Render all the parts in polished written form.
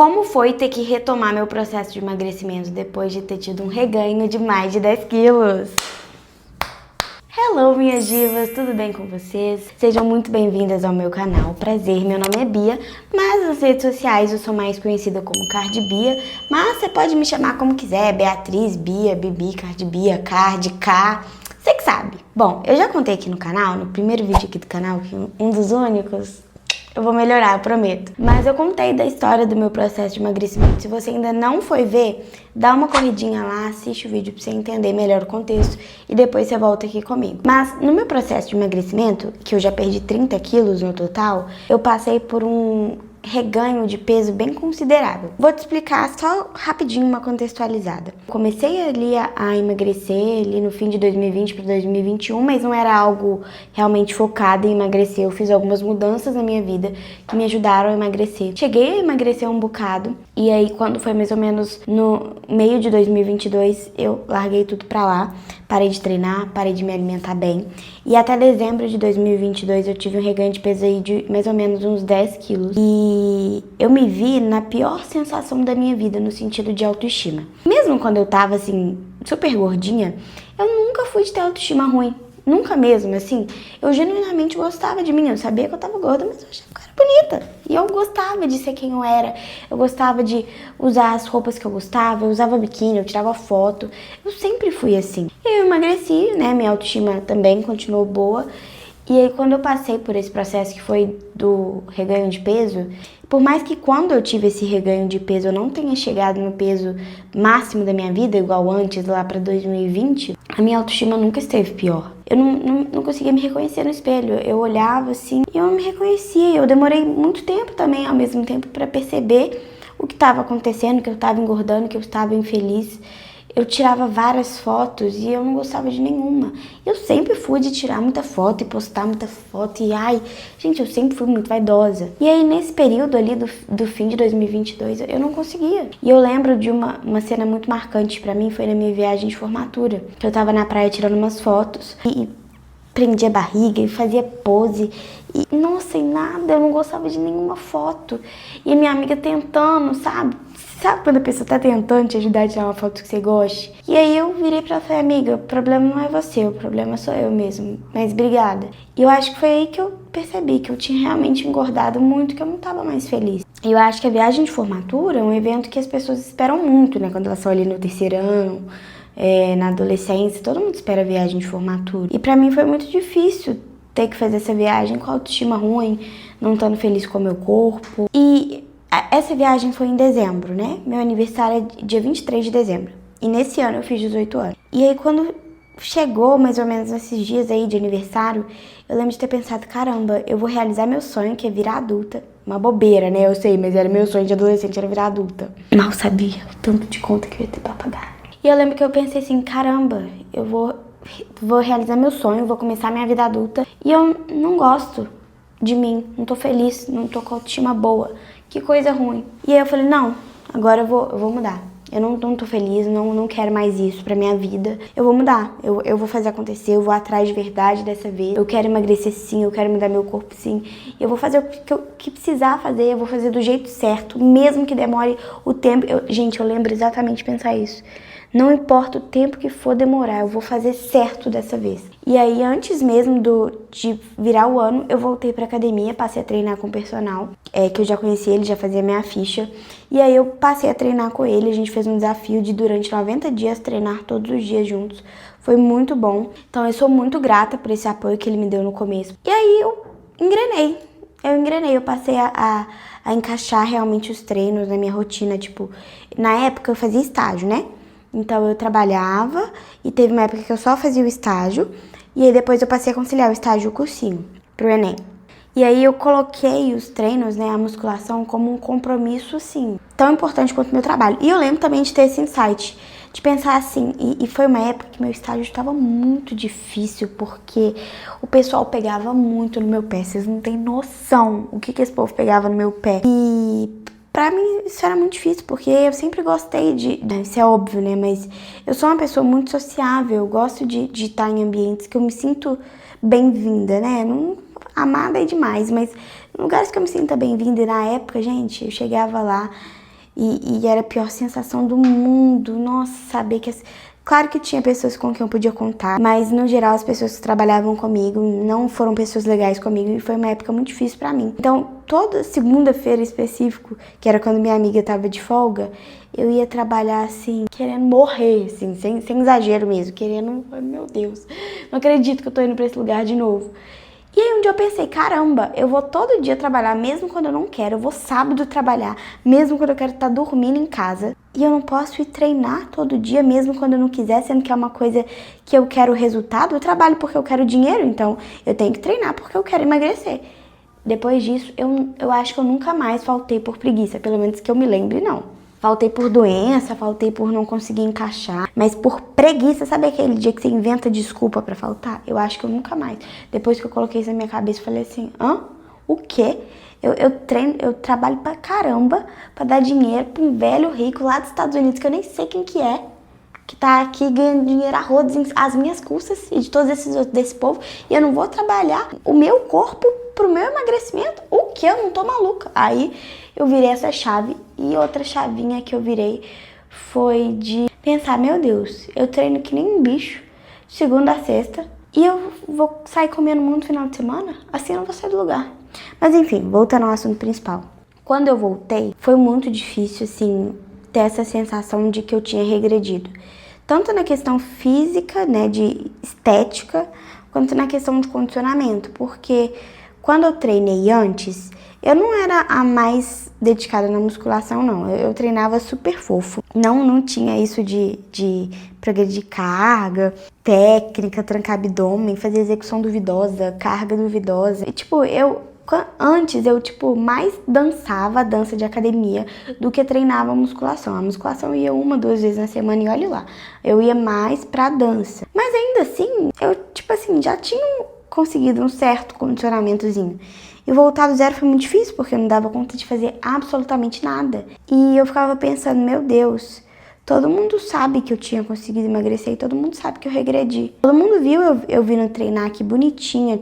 como foi ter que retomar meu processo de emagrecimento depois de ter tido um reganho de mais de 10 quilos. Hello, minhas divas, tudo bem com vocês? Sejam muito bem-vindas ao meu canal. Prazer, meu nome é Bia, mas nas redes sociais eu sou mais conhecida como Cardi Bia, mas você pode me chamar como quiser, Beatriz, Bia, Bibi, Cardi Bia, Cardi, K, você que sabe. Bom, eu já contei aqui no canal, no primeiro vídeo aqui do canal, que um dos únicos. Eu vou melhorar, eu prometo. Mas eu contei da história do meu processo de emagrecimento. Se você ainda não foi ver, dá uma corridinha lá, assiste o vídeo pra você entender melhor o contexto e depois você volta aqui comigo. Mas no meu processo de emagrecimento, que eu já perdi 30 quilos no total, eu passei por um reganho de peso bem considerável. Vou te explicar só rapidinho uma contextualizada. Comecei ali a emagrecer ali no fim de 2020 para 2021, mas não era algo realmente focado em emagrecer. Eu fiz algumas mudanças na minha vida que me ajudaram a emagrecer. Cheguei a emagrecer um bocado e aí quando foi mais ou menos no meio de 2022, eu larguei tudo pra lá. Parei de treinar, parei de me alimentar bem. E até dezembro de 2022 eu tive um reganho de peso aí de mais ou menos uns 10 quilos. E eu me vi na pior sensação da minha vida, no sentido de autoestima. Mesmo quando eu tava assim, super gordinha, eu nunca fui de ter autoestima ruim. Nunca mesmo, assim. Eu genuinamente gostava de mim. Eu sabia que eu tava gorda, mas eu achava que eu era bonita. E eu gostava de ser quem eu era. Eu gostava de usar as roupas que eu gostava. Eu usava biquíni, eu tirava foto. Eu sempre fui assim. E eu emagreci, né? Minha autoestima também continuou boa. E aí, quando eu passei por esse processo que foi do reganho de peso, por mais que quando eu tive esse reganho de peso eu não tenha chegado no peso máximo da minha vida, igual antes, lá pra 2020, a minha autoestima nunca esteve pior. Eu não conseguia me reconhecer no espelho. Eu olhava assim e eu não me reconhecia. Eu demorei muito tempo também, ao mesmo tempo, pra perceber o que estava acontecendo, que eu estava engordando, que eu estava infeliz. Eu tirava várias fotos e eu não gostava de nenhuma. Eu sempre fui de tirar muita foto e postar muita foto e gente, eu sempre fui muito vaidosa. E aí nesse período ali do fim de 2022 eu não conseguia. E eu lembro de uma cena muito marcante pra mim, foi na minha viagem de formatura. Que eu tava na praia tirando umas fotos e prendia a barriga e fazia pose. E nossa, em nada, eu não gostava de nenhuma foto. E a minha amiga tentando, sabe? Sabe quando a pessoa tá tentando te ajudar a tirar uma foto que você goste? E aí eu virei pra ela e falei, amiga, o problema não é você, o problema sou eu mesmo, mas obrigada. E eu acho que foi aí que eu percebi que eu tinha realmente engordado muito, que eu não tava mais feliz. E eu acho que a viagem de formatura é um evento que as pessoas esperam muito, né? Quando elas estão ali no terceiro ano, na adolescência, todo mundo espera a viagem de formatura. E pra mim foi muito difícil ter que fazer essa viagem com a autoestima ruim, não estando feliz com o meu corpo. E essa viagem foi em dezembro, né? Meu aniversário é dia 23 de dezembro. E nesse ano eu fiz 18 anos. E aí quando chegou mais ou menos nesses dias aí de aniversário, eu lembro de ter pensado, caramba, eu vou realizar meu sonho, que é virar adulta. Uma bobeira, né? Eu sei, mas era meu sonho de adolescente, era virar adulta. Mal sabia o tanto de conta que eu ia ter pra pagar. E eu lembro que eu pensei assim, caramba, eu vou realizar meu sonho, vou começar minha vida adulta. E eu não gosto de mim, não tô feliz, não tô com autoestima boa. Que coisa ruim. E aí eu falei, não, agora eu vou mudar. Eu não tô feliz, não quero mais isso pra minha vida. Eu vou mudar, eu vou fazer acontecer, eu vou atrás de verdade dessa vez. Eu quero emagrecer sim, eu quero mudar meu corpo sim. Eu vou fazer o que precisar fazer, eu vou fazer do jeito certo, mesmo que demore o tempo. Gente, eu lembro exatamente de pensar isso. Não importa o tempo que for demorar, eu vou fazer certo dessa vez. E aí, antes mesmo de virar o ano, eu voltei pra academia, passei a treinar com o personal, que eu já conhecia ele, já fazia minha ficha. E aí eu passei a treinar com ele, a gente fez um desafio de durante 90 dias treinar todos os dias juntos. Foi muito bom. Então eu sou muito grata por esse apoio que ele me deu no começo. E aí eu engrenei, eu passei a encaixar realmente os treinos na minha rotina, tipo, na época eu fazia estágio, né? Então eu trabalhava e teve uma época que eu só fazia o estágio e aí depois eu passei a conciliar o estágio e o cursinho pro Enem. E aí eu coloquei os treinos, né, a musculação como um compromisso, assim, tão importante quanto o meu trabalho. E eu lembro também de ter esse insight, de pensar assim, e foi uma época que meu estágio estava muito difícil, porque o pessoal pegava muito no meu pé, vocês não têm noção o que esse povo pegava no meu pé. E pra mim isso era muito difícil, porque eu sempre gostei isso é óbvio, né, mas eu sou uma pessoa muito sociável, eu gosto de estar em ambientes que eu me sinto bem-vinda, né, não, amada é demais, mas em lugares que eu me sinta bem-vinda, e na época, gente, eu chegava lá E era a pior sensação do mundo. Nossa, saber que... Claro que tinha pessoas com quem eu podia contar, mas no geral as pessoas que trabalhavam comigo não foram pessoas legais comigo e foi uma época muito difícil pra mim. Então, toda segunda-feira específico, que era quando minha amiga tava de folga, eu ia trabalhar assim, querendo morrer, assim, sem exagero mesmo, querendo, meu Deus, não acredito que eu tô indo pra esse lugar de novo. E aí um dia eu pensei, caramba, eu vou todo dia trabalhar, mesmo quando eu não quero, eu vou sábado trabalhar, mesmo quando eu quero estar dormindo em casa. E eu não posso ir treinar todo dia, mesmo quando eu não quiser, sendo que é uma coisa que eu quero resultado. Eu trabalho porque eu quero dinheiro, então eu tenho que treinar porque eu quero emagrecer. Depois disso, eu acho que eu nunca mais faltei por preguiça, pelo menos que eu me lembre, não. Faltei por doença, faltei por não conseguir encaixar, mas por preguiça, sabe aquele dia que você inventa desculpa pra faltar? Eu acho que eu nunca mais. Depois que eu coloquei isso na minha cabeça, eu falei assim, o quê? Eu trabalho pra caramba pra dar dinheiro pra um velho rico lá dos Estados Unidos, que eu nem sei quem que tá aqui ganhando dinheiro a rodos às minhas custas e de todos desse povo, e eu não vou trabalhar o meu corpo pro meu emagrecimento? O quê? Eu não tô maluca. Aí eu virei essa chave, e outra chavinha que eu virei foi de pensar, meu Deus, eu treino que nem um bicho, de segunda a sexta, e eu vou sair comendo muito no final de semana? Assim eu não vou sair do lugar. Mas enfim, voltando ao assunto principal. Quando eu voltei, foi muito difícil, assim, ter essa sensação de que eu tinha regredido. Tanto na questão física, né, de estética, quanto na questão de condicionamento. Porque quando eu treinei antes, eu não era a mais dedicada na musculação, não. Eu treinava super fofo. Não tinha isso de progredir carga, técnica, trancar abdômen, fazer execução duvidosa, carga duvidosa. E, antes eu, mais dançava a dança de academia do que treinava a musculação. A musculação eu ia 1, 2 vezes na semana e olha lá. Eu ia mais pra dança. Mas ainda assim, eu, já tinha conseguido um certo condicionamentozinho. E voltar do zero foi muito difícil, porque eu não dava conta de fazer absolutamente nada. E eu ficava pensando, meu Deus, todo mundo sabe que eu tinha conseguido emagrecer e todo mundo sabe que eu regredi. Todo mundo viu eu vindo treinar aqui bonitinha,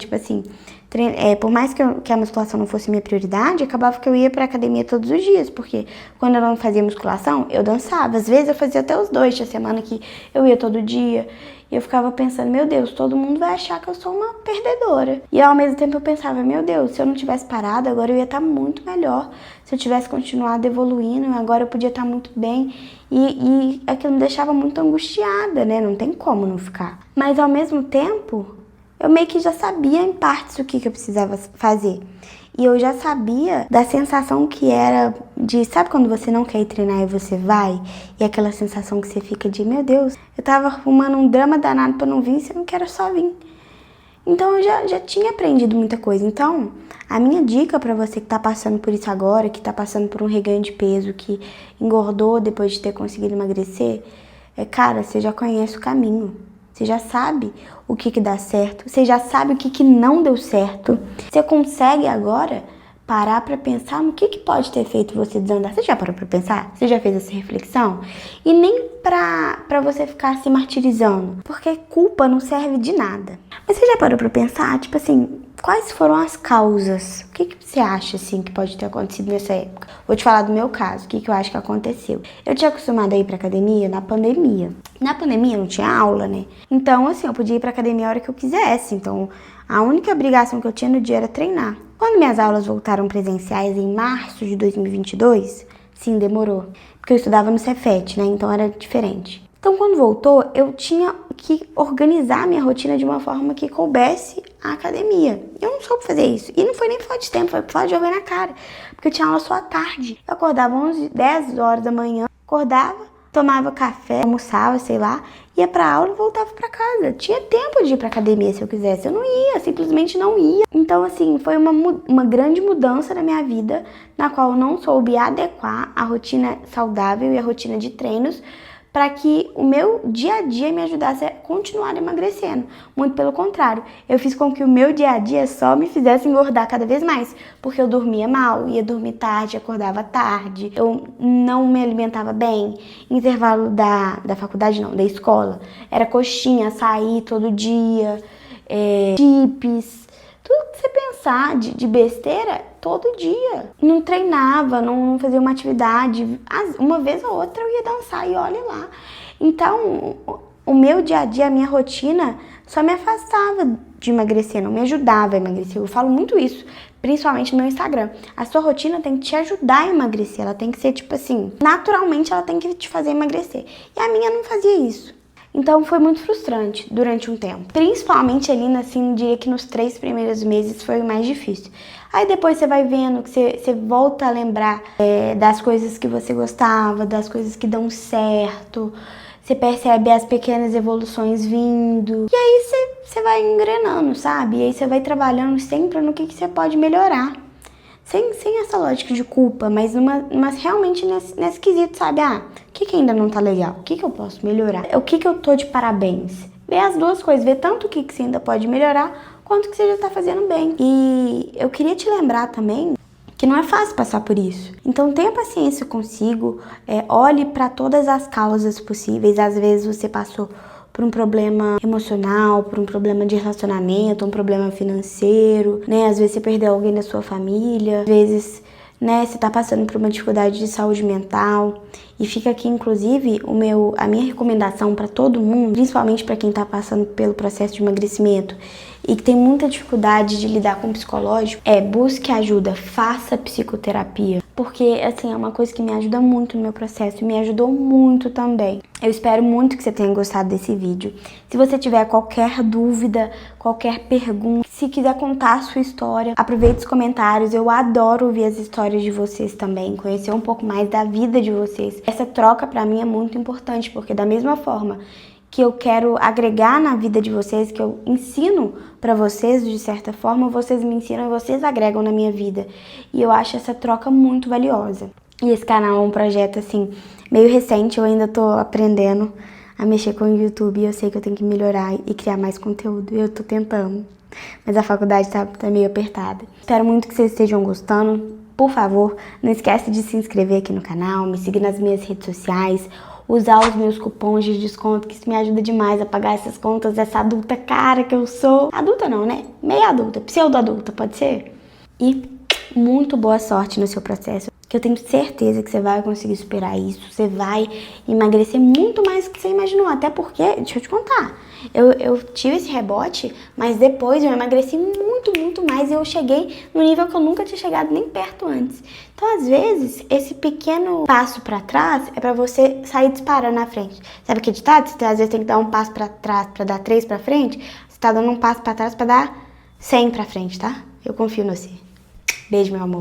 por mais que a musculação não fosse minha prioridade, acabava que eu ia pra academia todos os dias, porque quando eu não fazia musculação, eu dançava. Às vezes eu fazia até os 2, tinha semana que eu ia todo dia. E eu ficava pensando, meu Deus, todo mundo vai achar que eu sou uma perdedora. E ao mesmo tempo eu pensava, meu Deus, se eu não tivesse parado, agora eu ia estar muito melhor. Se eu tivesse continuado evoluindo, agora eu podia estar muito bem. E aquilo me deixava muito angustiada, né? Não tem como não ficar. Mas ao mesmo tempo, eu meio que já sabia em partes o que eu precisava fazer. E eu já sabia da sensação que era de... Sabe quando você não quer ir treinar e você vai? E aquela sensação que você fica de... Meu Deus, eu tava arrumando um drama danado pra não vir, sendo que era só vir. Então eu já tinha aprendido muita coisa. Então, a minha dica pra você que tá passando por isso agora, que tá passando por um reganho de peso, que engordou depois de ter conseguido emagrecer, cara, você já conhece o caminho. Você já sabe o que dá certo, você já sabe o que não deu certo. Você consegue agora parar pra pensar no que pode ter feito você desandar. Você já parou pra pensar? Você já fez essa reflexão? E nem pra você ficar se martirizando, porque culpa não serve de nada. Mas você já parou pra pensar, quais foram as causas? O que você acha, que pode ter acontecido nessa época? Vou te falar do meu caso, o que eu acho que aconteceu. Eu tinha acostumado a ir pra academia na pandemia. Na pandemia não tinha aula, né? Então, eu podia ir pra academia a hora que eu quisesse. Então, a única obrigação que eu tinha no dia era treinar. Quando minhas aulas voltaram presenciais em março de 2022, sim, demorou. Porque eu estudava no Cefet, né? Então, era diferente. Então, quando voltou, eu tinha que organizar a minha rotina de uma forma que coubesse a academia. Eu não soube fazer isso. E não foi nem por falta de tempo, foi por falta de jogar na cara. Porque eu tinha aula só à tarde. Eu acordava 10 horas da manhã, acordava, tomava café, almoçava, ia pra aula e voltava pra casa. Tinha tempo de ir pra academia se eu quisesse. Eu não ia, simplesmente não ia. Então, foi uma grande mudança na minha vida, na qual eu não soube adequar a rotina saudável e a rotina de treinos para que o meu dia a dia me ajudasse a continuar emagrecendo. Muito pelo contrário, eu fiz com que o meu dia a dia só me fizesse engordar cada vez mais, porque eu dormia mal, ia dormir tarde, acordava tarde, eu não me alimentava bem. Intervalo da faculdade não, da escola, era coxinha, açaí todo dia, chips, Tudo que você pensar de besteira, todo dia. Não treinava, não fazia uma atividade. Uma vez ou outra eu ia dançar e olha lá. Então, o meu dia a dia, a minha rotina, só me afastava de emagrecer, não me ajudava a emagrecer. Eu falo muito isso, principalmente no meu Instagram. A sua rotina tem que te ajudar a emagrecer. Ela tem que ser, tipo assim, naturalmente ela tem que te fazer emagrecer. E a minha não fazia isso. Então foi muito frustrante durante um tempo. Principalmente ali, assim, diria que nos 3 primeiros meses foi o mais difícil. Aí depois você vai vendo que você volta a lembrar das coisas que você gostava, das coisas que dão certo. Você percebe as pequenas evoluções vindo. E aí você vai engrenando, sabe? E aí você vai trabalhando sempre no que você pode melhorar. Sem essa lógica de culpa, mas realmente nesse quesito, sabe? O que ainda não tá legal? O que eu posso melhorar? O que eu tô de parabéns? Ver as duas coisas, ver tanto o que você ainda pode melhorar, quanto que você já tá fazendo bem. E eu queria te lembrar também que não é fácil passar por isso. Então tenha paciência consigo, olhe para todas as causas possíveis. Às vezes você passou por um problema emocional, por um problema de relacionamento, um problema financeiro, né? Às vezes você perdeu alguém da sua família, às vezes, né, você tá passando por uma dificuldade de saúde mental. E fica aqui, inclusive, a minha recomendação para todo mundo, principalmente para quem tá passando pelo processo de emagrecimento e que tem muita dificuldade de lidar com o psicológico, busque ajuda, faça psicoterapia. Porque, assim, é uma coisa que me ajuda muito no meu processo e me ajudou muito também. Eu espero muito que você tenha gostado desse vídeo. Se você tiver qualquer dúvida, qualquer pergunta, se quiser contar a sua história, aproveite os comentários. Eu adoro ouvir as histórias de vocês também, conhecer um pouco mais da vida de vocês. Essa troca pra mim é muito importante, porque da mesma forma que eu quero agregar na vida de vocês, que eu ensino pra vocês de certa forma, vocês me ensinam e vocês agregam na minha vida. E eu acho essa troca muito valiosa. E esse canal é um projeto, assim, meio recente, eu ainda tô aprendendo a mexer com o YouTube e eu sei que eu tenho que melhorar e criar mais conteúdo. Eu tô tentando, mas a faculdade tá meio apertada. Espero muito que vocês estejam gostando. Por favor, não esquece de se inscrever aqui no canal, me seguir nas minhas redes sociais, usar os meus cupons de desconto, que isso me ajuda demais a pagar essas contas dessa adulta cara que eu sou. Adulta não, né? Meia adulta, pseudo-adulta, pode ser? E muito boa sorte no seu processo, que eu tenho certeza que você vai conseguir superar isso, você vai emagrecer muito mais do que você imaginou, até porque, deixa eu te contar, eu tive esse rebote, mas depois eu emagreci muito, muito mais e eu cheguei no nível que eu nunca tinha chegado nem perto antes. Então, às vezes, esse pequeno passo pra trás é pra você sair disparando na frente. Sabe que ditado? Você às vezes tem que dar um passo pra trás pra dar 3 pra frente, você tá dando um passo pra trás pra dar 100 pra frente, tá? Eu confio em você. Beijo, meu amor.